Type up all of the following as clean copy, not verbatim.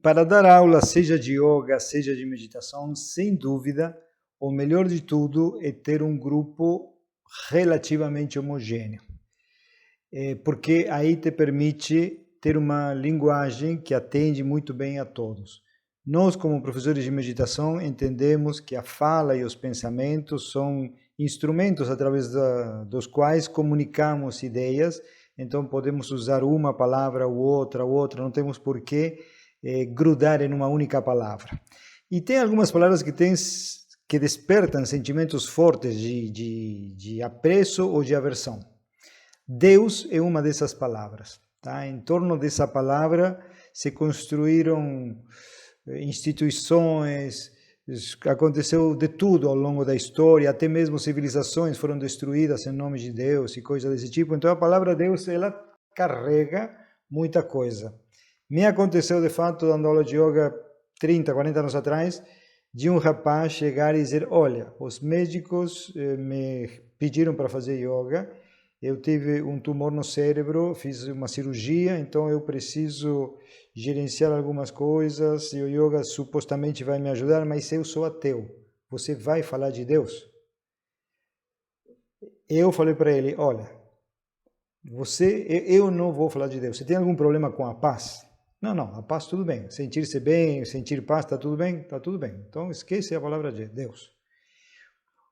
para dar aula, seja de yoga, seja de meditação, sem dúvida, o melhor de tudo é ter um grupo relativamente homogêneo, porque aí te permite ter uma linguagem que atende muito bem a todos. Nós, como professores de meditação, entendemos que a fala e os pensamentos são instrumentos através dos quais comunicamos ideias, então podemos usar uma palavra ou outra, não temos por que grudar em uma única palavra. E tem algumas palavras que despertam sentimentos fortes de apreço ou de aversão. Deus é uma dessas palavras. Tá? Em torno dessa palavra se construíram instituições, aconteceu de tudo ao longo da história, até mesmo civilizações foram destruídas em nome de Deus e coisas desse tipo. Então a palavra Deus, ela carrega muita coisa. Me aconteceu de fato, dando aula de yoga 30, 40 anos atrás, de um rapaz chegar e dizer: olha, os médicos me pediram para fazer yoga, eu tive um tumor no cérebro, fiz uma cirurgia, então eu preciso gerenciar algumas coisas, e o yoga supostamente vai me ajudar, mas eu sou ateu. Você vai falar de Deus? Eu falei para ele: olha, eu não vou falar de Deus. Você tem algum problema com a paz? Não, a paz tudo bem. Sentir-se bem, sentir paz, está tudo bem? Está tudo bem. Então esquece a palavra de Deus.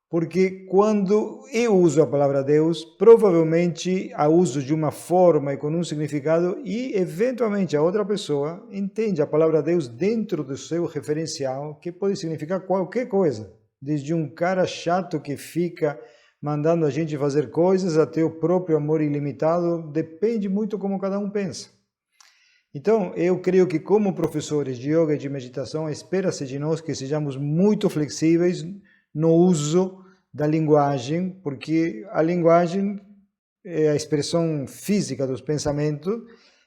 Porque quando eu uso a palavra Deus, provavelmente a uso de uma forma e com um significado, e eventualmente a outra pessoa entende a palavra Deus dentro do seu referencial, que pode significar qualquer coisa, desde um cara chato que fica mandando a gente fazer coisas, até o próprio amor ilimitado, depende muito como cada um pensa. Então, eu creio que como professores de yoga e de meditação, espera-se de nós que sejamos muito flexíveis no uso da linguagem, porque a linguagem é a expressão física dos pensamentos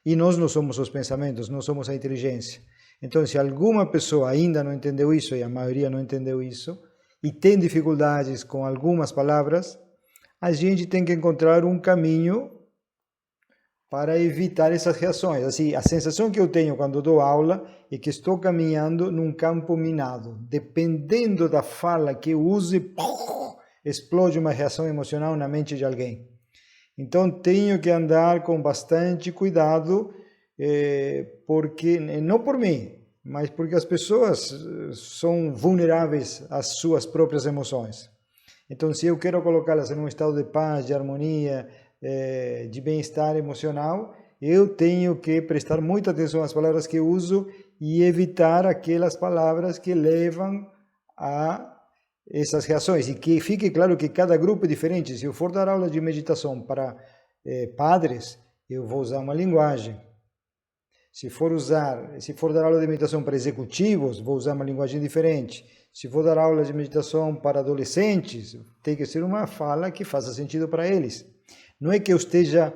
e nós não somos os pensamentos, nós somos a inteligência. Então, se alguma pessoa ainda não entendeu isso, e a maioria não entendeu isso, e tem dificuldades com algumas palavras, a gente tem que encontrar um caminho para evitar essas reações. Assim, a sensação que eu tenho quando dou aula é que estou caminhando num campo minado. Dependendo da fala que eu use, explode uma reação emocional na mente de alguém. Então, tenho que andar com bastante cuidado, porque não por mim, mas porque as pessoas são vulneráveis às suas próprias emoções. Então, se eu quero colocá-las em um estado de paz, de harmonia, de bem-estar emocional, eu tenho que prestar muita atenção às palavras que eu uso e evitar aquelas palavras que levam a essas reações. E que fique claro que cada grupo é diferente. Se eu for dar aula de meditação para padres, eu vou usar uma linguagem. Se for dar aula de meditação para executivos, vou usar uma linguagem diferente. Se for dar aula de meditação para adolescentes, tem que ser uma fala que faça sentido para eles. Não é que eu esteja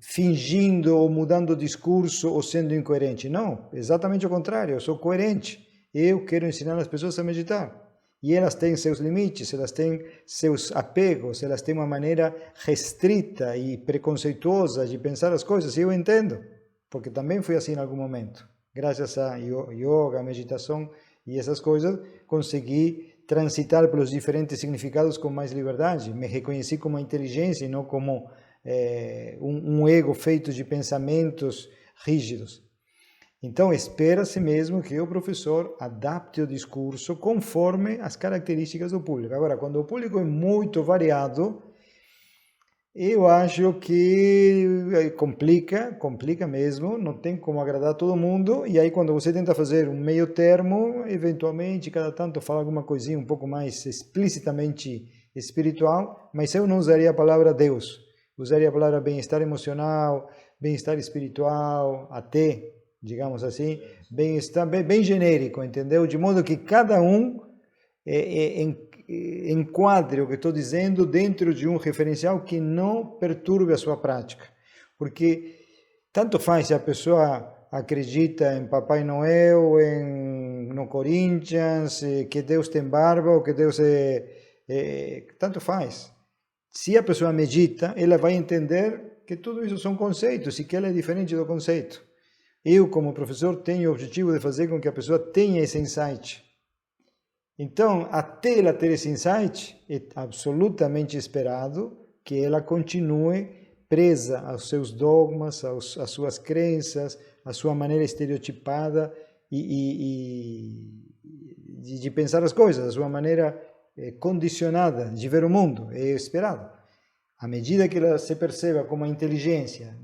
fingindo ou mudando o discurso ou sendo incoerente. Não, exatamente o contrário, eu sou coerente. Eu quero ensinar as pessoas a meditar. E elas têm seus limites, elas têm seus apegos, elas têm uma maneira restrita e preconceituosa de pensar as coisas, e eu entendo, porque também fui assim em algum momento. Graças a yoga, meditação e essas coisas, consegui transitar pelos diferentes significados com mais liberdade. Me reconheci como inteligência e não como um ego feito de pensamentos rígidos. Então, espera-se mesmo que o professor adapte o discurso conforme as características do público. Agora, quando o público é muito variado, eu acho que complica mesmo, não tem como agradar todo mundo, e aí quando você tenta fazer um meio termo, eventualmente, cada tanto fala alguma coisinha um pouco mais explicitamente espiritual, mas eu não usaria a palavra Deus, usaria a palavra bem-estar emocional, bem-estar espiritual, até, digamos assim, bem-estar bem genérico, entendeu? De modo que cada um enquadre o que estou dizendo dentro de um referencial que não perturbe a sua prática. Porque tanto faz se a pessoa acredita em Papai Noel, no Corinthians, que Deus tem barba, ou que Deus tanto faz. Se a pessoa medita, ela vai entender que tudo isso são conceitos e que ela é diferente do conceito. Eu, como professor, tenho o objetivo de fazer com que a pessoa tenha esse insight. Então, até ela ter esse insight, é absolutamente esperado que ela continue presa aos seus dogmas, às suas crenças, à sua maneira estereotipada de pensar as coisas, a sua maneira condicionada de ver o mundo. É esperado. À medida que ela se perceba como uma inteligência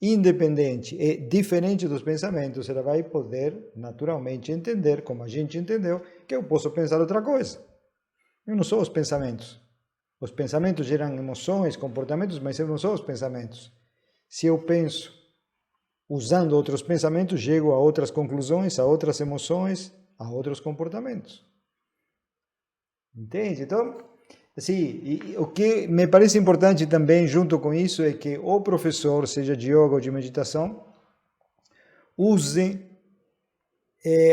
independente e diferente dos pensamentos, ela vai poder naturalmente entender, como a gente entendeu, que eu posso pensar outra coisa. Eu não sou os pensamentos. Os pensamentos geram emoções, comportamentos, mas eu não sou os pensamentos. Se eu penso usando outros pensamentos, chego a outras conclusões, a outras emoções, a outros comportamentos. Entende? Então, assim, o que me parece importante também junto com isso é que o professor, seja de yoga ou de meditação, use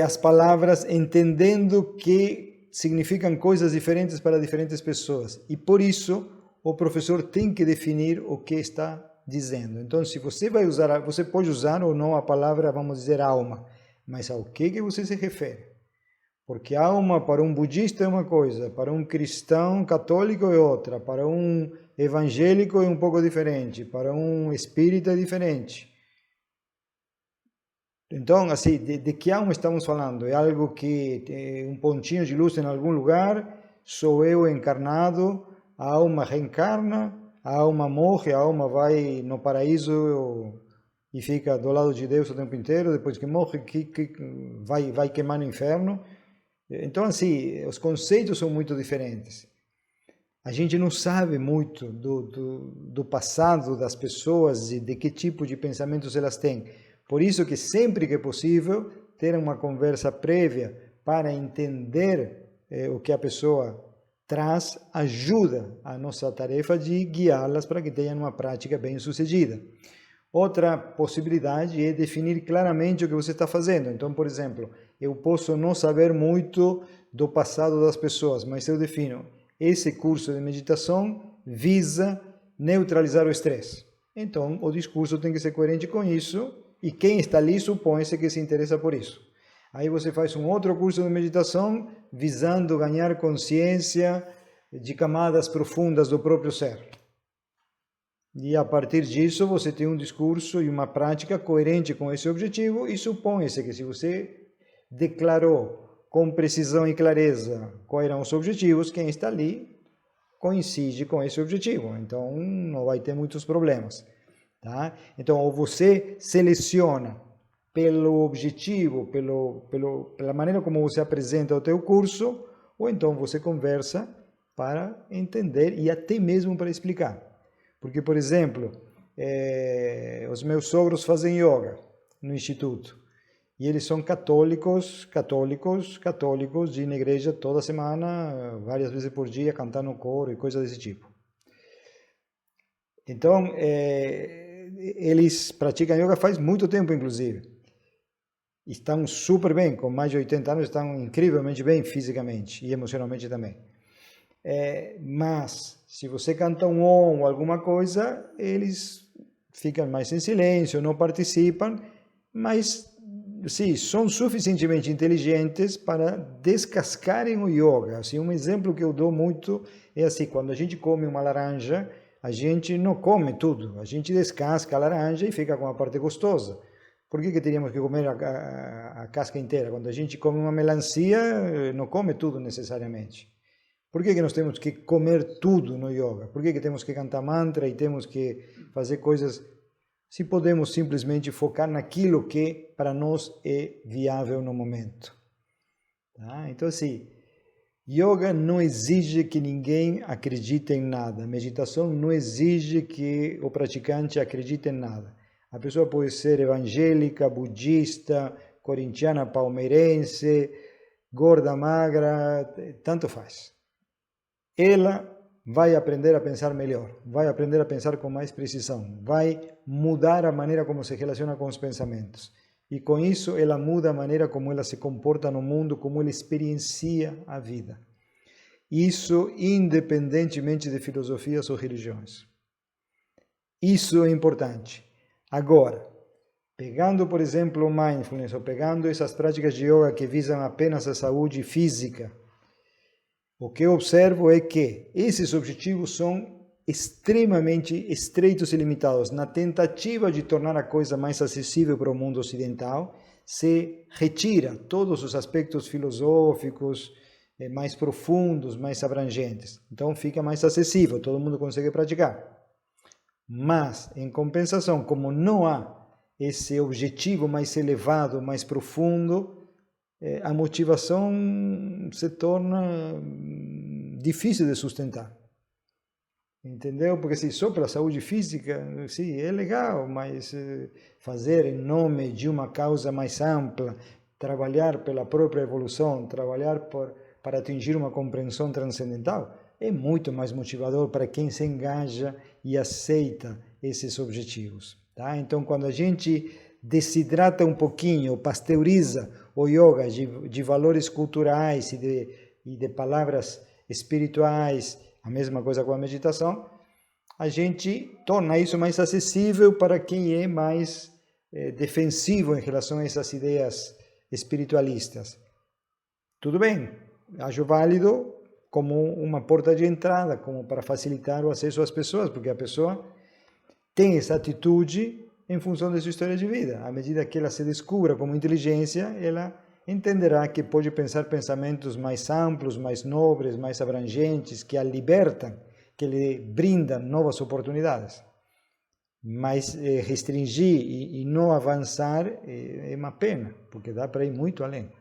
as palavras entendendo que significam coisas diferentes para diferentes pessoas. E por isso, o professor tem que definir o que está dizendo. Então, se você vai usar, você pode usar ou não a palavra, vamos dizer, alma, mas ao que você se refere? Porque alma para um budista é uma coisa, para um cristão católico é outra, para um evangélico é um pouco diferente, para um espírita é diferente. Então, assim, de que alma estamos falando? É algo que tem um pontinho de luz em algum lugar, sou eu encarnado, a alma reencarna, a alma morre, a alma vai no paraíso e fica do lado de Deus o tempo inteiro, depois que morre, vai queimar no inferno. Então, assim, os conceitos são muito diferentes. A gente não sabe muito do passado das pessoas e de que tipo de pensamentos elas têm. Por isso que sempre que é possível, ter uma conversa prévia para entender o que a pessoa traz, ajuda a nossa tarefa de guiá-las para que tenham uma prática bem-sucedida. Outra possibilidade é definir claramente o que você está fazendo. Então, por exemplo, eu posso não saber muito do passado das pessoas, mas eu defino, esse curso de meditação visa neutralizar o estresse. Então, o discurso tem que ser coerente com isso, e quem está ali supõe-se que se interessa por isso. Aí você faz um outro curso de meditação visando ganhar consciência de camadas profundas do próprio ser. E a partir disso você tem um discurso e uma prática coerente com esse objetivo, e supõe-se que se você declarou com precisão e clareza quais eram os objetivos, quem está ali coincide com esse objetivo. Então não vai ter muitos problemas. Tá? Então, ou você seleciona pelo objetivo, pela maneira como você apresenta o teu curso, ou então você conversa para entender e até mesmo para explicar. Porque, por exemplo, os meus sogros fazem yoga no instituto. E eles são católicos, de ir na igreja toda semana, várias vezes por dia, cantar no coro e coisas desse tipo. Então, eles praticam yoga faz muito tempo, inclusive. Estão super bem, com mais de 80 anos, estão incrivelmente bem fisicamente e emocionalmente também. Mas, se você canta um om ou alguma coisa, eles ficam mais em silêncio, não participam, mas sim, são suficientemente inteligentes para descascarem o yoga. Assim, um exemplo que eu dou muito é assim, quando a gente come uma laranja, a gente não come tudo, a gente descasca a laranja e fica com a parte gostosa. Por que teríamos que comer a casca inteira? Quando a gente come uma melancia, não come tudo necessariamente. Por que nós temos que comer tudo no yoga? Por que temos que cantar mantra e temos que fazer coisas, se podemos simplesmente focar naquilo que para nós é viável no momento? Tá? Então, assim, yoga não exige que ninguém acredite em nada. Meditação não exige que o praticante acredite em nada. A pessoa pode ser evangélica, budista, corintiana, palmeirense, gorda, magra, tanto faz. Ela vai aprender a pensar melhor, vai aprender a pensar com mais precisão, vai mudar a maneira como se relaciona com os pensamentos. E com isso ela muda a maneira como ela se comporta no mundo, como ela experiencia a vida. Isso independentemente de filosofias ou religiões. Isso é importante. Agora, Pegando, por exemplo, o mindfulness, ou pegando essas práticas de yoga que visam apenas a saúde física, o que eu observo é que esses objetivos são extremamente estreitos e limitados. Na tentativa de tornar a coisa mais acessível para o mundo ocidental, se retira todos os aspectos filosóficos mais profundos, mais abrangentes. Então fica mais acessível, todo mundo consegue praticar. Mas, em compensação, como não há esse objetivo mais elevado, mais profundo, a motivação se torna difícil de sustentar. Entendeu? Porque se só para a saúde física, sim, é legal, mas fazer em nome de uma causa mais ampla, trabalhar pela própria evolução, trabalhar para atingir uma compreensão transcendental, é muito mais motivador para quem se engaja e aceita esses objetivos. Tá? Então, quando a gente desidrata um pouquinho, pasteuriza o yoga de valores culturais e de palavras espirituais, a mesma coisa com a meditação, a gente torna isso mais acessível para quem é mais defensivo em relação a essas ideias espiritualistas. Tudo bem, acho válido como uma porta de entrada, como para facilitar o acesso às pessoas, porque a pessoa tem essa atitude em função de sua história de vida. À medida que ela se descubra como inteligência, ela entenderá que pode pensar pensamentos mais amplos, mais nobres, mais abrangentes, que a libertam, que lhe brindam novas oportunidades. Mas restringir e não avançar é uma pena, porque dá para ir muito além.